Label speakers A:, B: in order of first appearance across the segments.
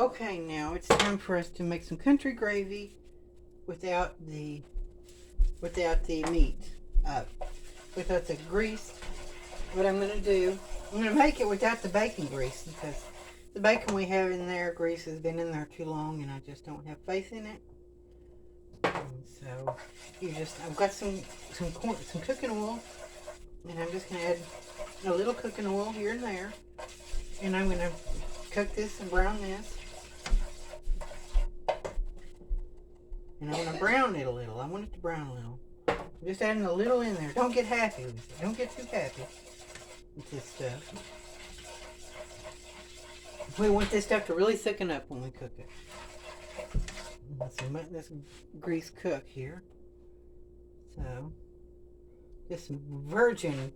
A: Okay, now it's time for us to make some country gravy without the meat, without the grease. What I'm going to do, I'm going to make it without the bacon grease because the bacon we have in there, grease has been in there too long, and I just don't have faith in it. And so I've got some cooking oil, and I'm just going to add a little cooking oil here and there, and I'm going to cook this and brown this. And I'm going to brown it a little. I want it to brown a little. I'm just adding a little in there. Don't get happy with it. Don't get too happy with this stuff. We want this stuff to really thicken up when we cook it. Let's let this grease cook here. So, this virgin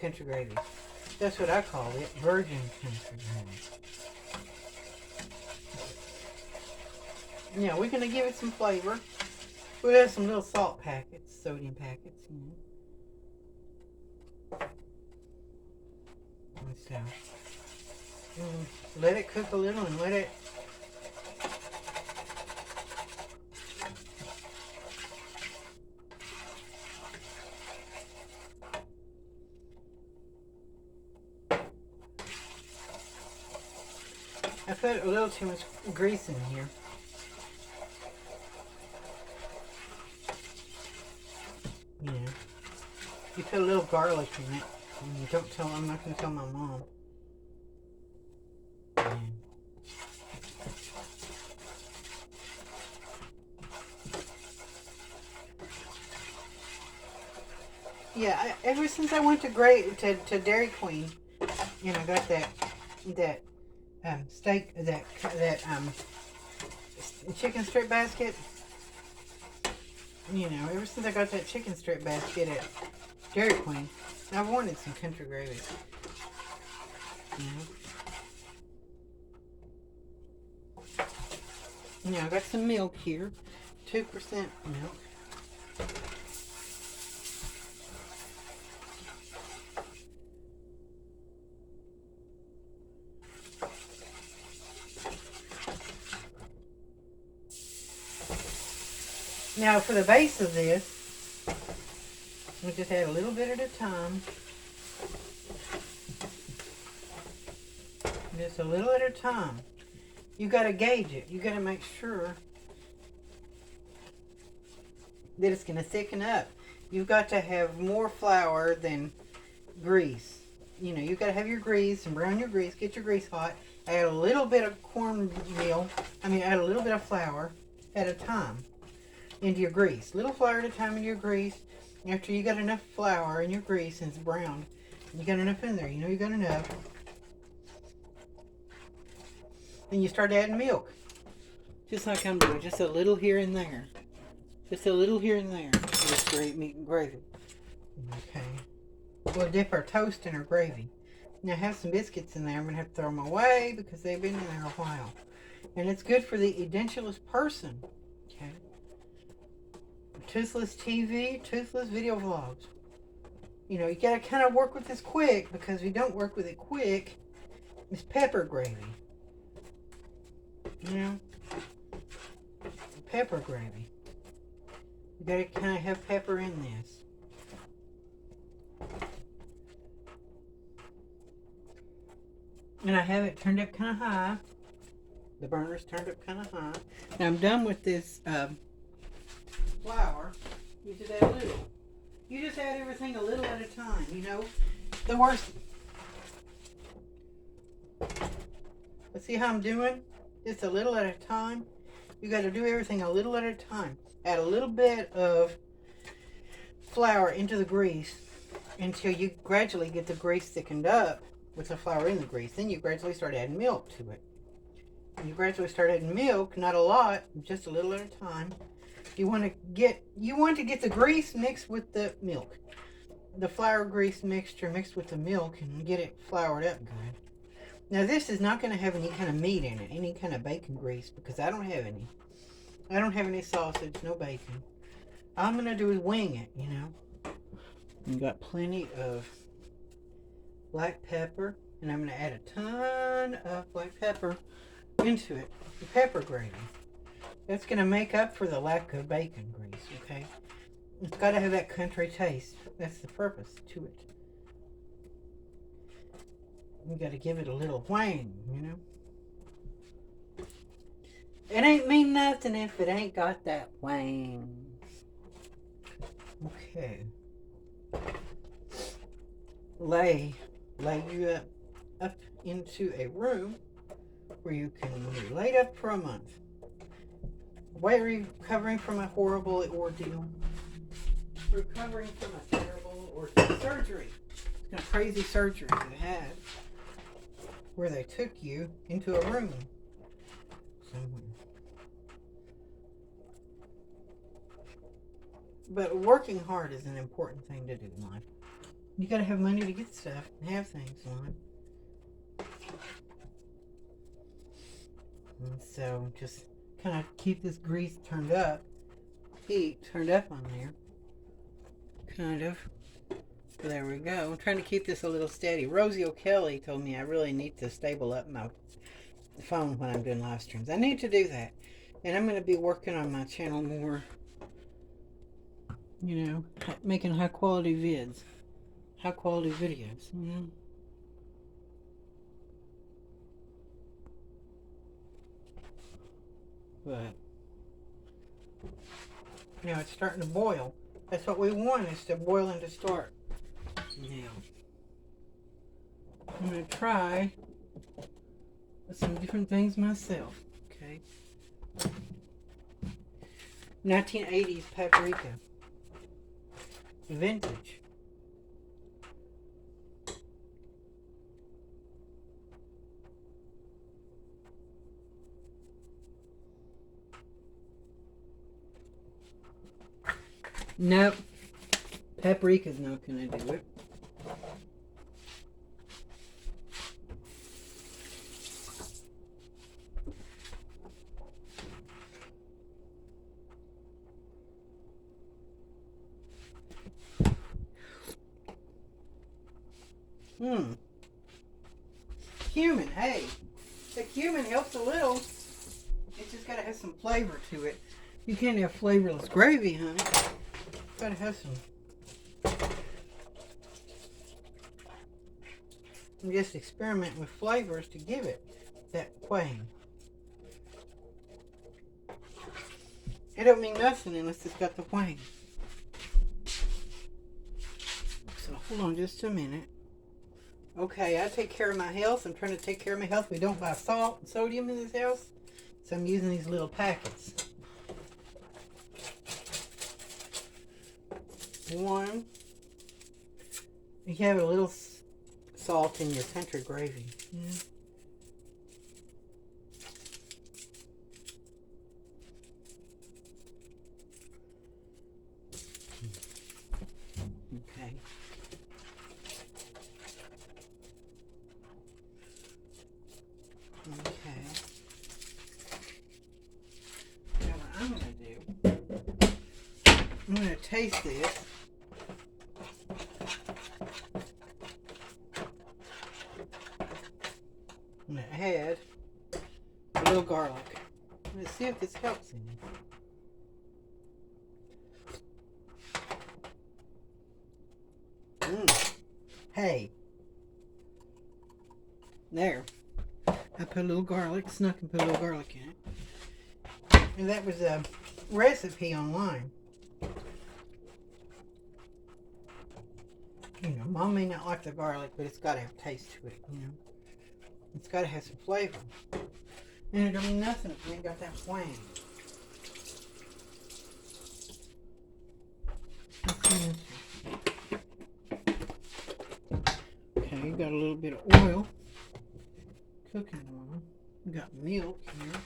A: country gravy. That's what I call it, virgin country gravy. Yeah, we're going to give it some flavor. We'll have some little salt packets, sodium packets, And so, let it cook a little and let it... I put a little too much grease in here. You know, you put a little garlic in it. And you don't tell, I'm not going to tell my mom. Yeah, ever since I went to Dairy Queen, and I got that steak, that chicken strip basket. You know, ever since I got that chicken strip basket at Dairy Queen, I've wanted some country gravy. Now I got some milk here, 2% milk. Now for the base of this, we just add a little bit at a time. Just a little at a time. You got to gauge it. You got to make sure that it's going to thicken up. You've got to have more flour than grease. You know, you've got to have your grease and brown your grease. Get your grease hot. Add a little bit of add a little bit of flour at a time into your grease. Little flour at a time into your grease. After you got enough flour in your grease and it's browned, you got enough in there. You know you got enough. Then you start adding milk. Just like I'm doing. Just a little here and there. Just a little here and there. This great meat and gravy. Okay. We'll dip our toast in our gravy. Now I have some biscuits in there. I'm going to have to throw them away because they've been in there a while. And it's good for the edentulous person. Okay. Toothless TV, toothless video vlogs. You know, you got to kind of work with this quick, because if you don't work with it quick, it's pepper gravy. You know? Pepper gravy. You got to kind of have pepper in this. And I have it turned up kind of high. The burner's turned up kind of high. Now I'm done with this flour. You just add a little. You just add everything a little at a time, you know. The worst. But see how I'm doing? Just a little at a time. You got to do everything a little at a time. Add a little bit of flour into the grease until you gradually get the grease thickened up with the flour in the grease. Then you gradually start adding milk to it. You gradually start adding milk, not a lot, just a little at a time. You want to get the grease mixed with the milk. The flour grease mixture mixed with the milk and get it floured up good. Now this is not going to have any kind of meat in it, any kind of bacon grease, because I don't have any. I don't have any sausage, no bacon. All I'm going to do is wing it, you know. You got plenty of black pepper, and I'm going to add a ton of black pepper into it the pepper gravy. That's going to make up for the lack of bacon grease, okay? It's got to have that country taste. That's the purpose to it. You got to give it a little whang, you know? It ain't mean nothing if it ain't got that whang. Okay. Lay you up into a room where you can be laid up for a month. While recovering from a horrible ordeal. Recovering from a terrible ordeal. Surgery. It's kind of crazy surgery they had. Where they took you into a room somewhere. But working hard is an important thing to do in life. You gotta have money to get stuff and have things in life. And so just kind of keep this grease turned up, heat turned up on there. Kind of. There we go. I'm trying to keep this a little steady. Rosie O'Kelly told me I really need to stable up my phone when I'm doing live streams. I need to do that. And I'm going to be working on my channel more. You know, making high quality vids. High quality videos, you know. But, you know, it's starting to boil. That's what we want, is to boil and to start. Now, I'm going to try some different things myself, okay? 1980s paprika. Vintage. Nope. Paprika's not going to do it. Cumin, hey. The cumin helps a little. It's just got to have some flavor to it. You can't have flavorless gravy, honey. Got to have some. And just experiment with flavors to give it that whang. It don't mean nothing unless it's got the whang. So hold on just a minute. Okay, I take care of my health. I'm trying to take care of my health. We don't buy salt and sodium in this house. So I'm using these little packets. One. You have a little salt in your country gravy. Yeah. Okay. Okay. Now what I'm going to do, I'm going to taste this. I'm going to add a little garlic. Let's see if this helps any. Hey. There. I put a little garlic, snuck and put a little garlic in it. And that was a recipe online. You know, Mom may not like the garlic, but it's got to have taste to it, you know. It's got to have some flavor. And it don't mean nothing if it ain't got that whang. Okay, you got a little bit of oil. Cooking oil. We got milk here.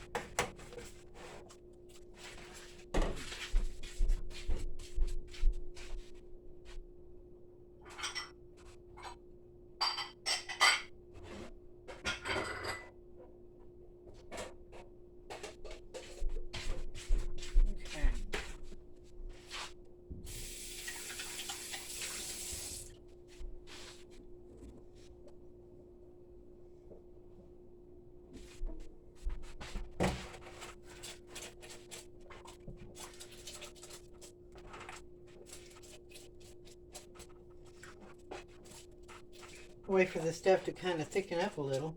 A: Wait for the stuff to kind of thicken up a little.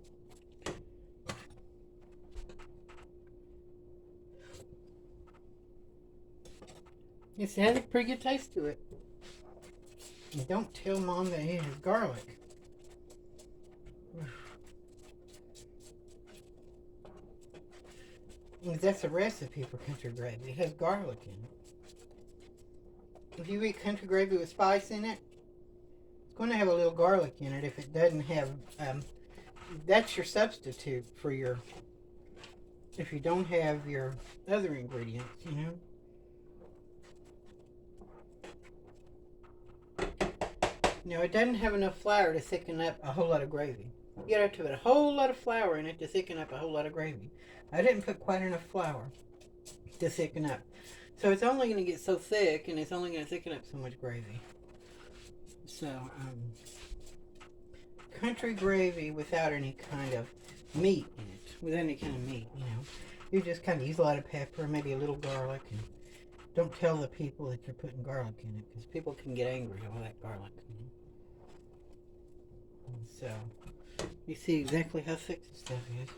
A: It has a pretty good taste to it. And don't tell Mom that it has garlic. That's a recipe for country gravy. It has garlic in it. If you eat country gravy with spice in it, it's going to have a little garlic in it. If it doesn't have, that's your substitute for your, if you don't have your other ingredients, you know. Now, it doesn't have enough flour to thicken up a whole lot of gravy. You have to put a whole lot of flour in it to thicken up a whole lot of gravy. I didn't put quite enough flour to thicken up. So it's only going to get so thick, and it's only going to thicken up so much gravy. So, country gravy without any kind of meat in it. Without any kind of meat, you know. You just kind of use a lot of pepper, maybe a little garlic, and don't tell the people that you're putting garlic in it, because people can get angry over that garlic. And so, you see exactly how thick this stuff is.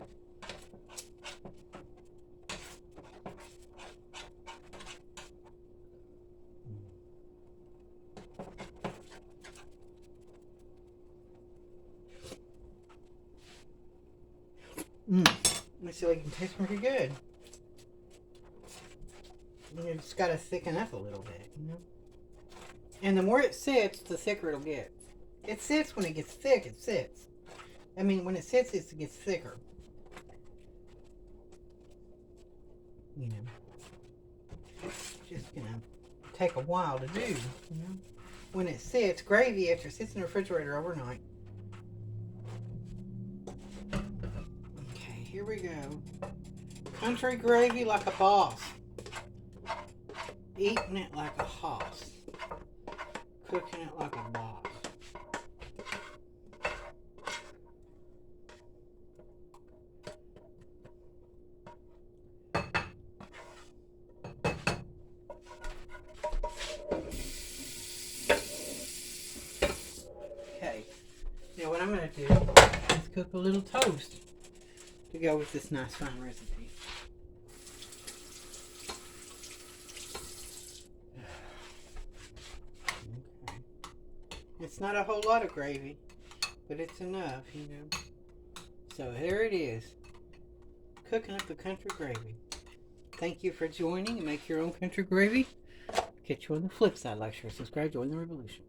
A: Let's see, it can taste pretty good. It's got to thicken up a little bit, you know. And the more it sits, the thicker it'll get. It sits when it gets thick. It sits. I mean, when it sits, it gets thicker. You know, it's just gonna take a while to do. You know, when it sits, gravy after it sits in the refrigerator overnight. Here we go. Country gravy like a boss. Eating it like a hoss. Cooking it like a boss. Okay. Now what I'm going to do is cook a little toast to go with this nice fine recipe. Okay. It's not a whole lot of gravy, but it's enough, you know. So there it is. Cooking up the country gravy. Thank you for joining and make your own country gravy. Catch you on the flip side. Like, share, subscribe, join the revolution.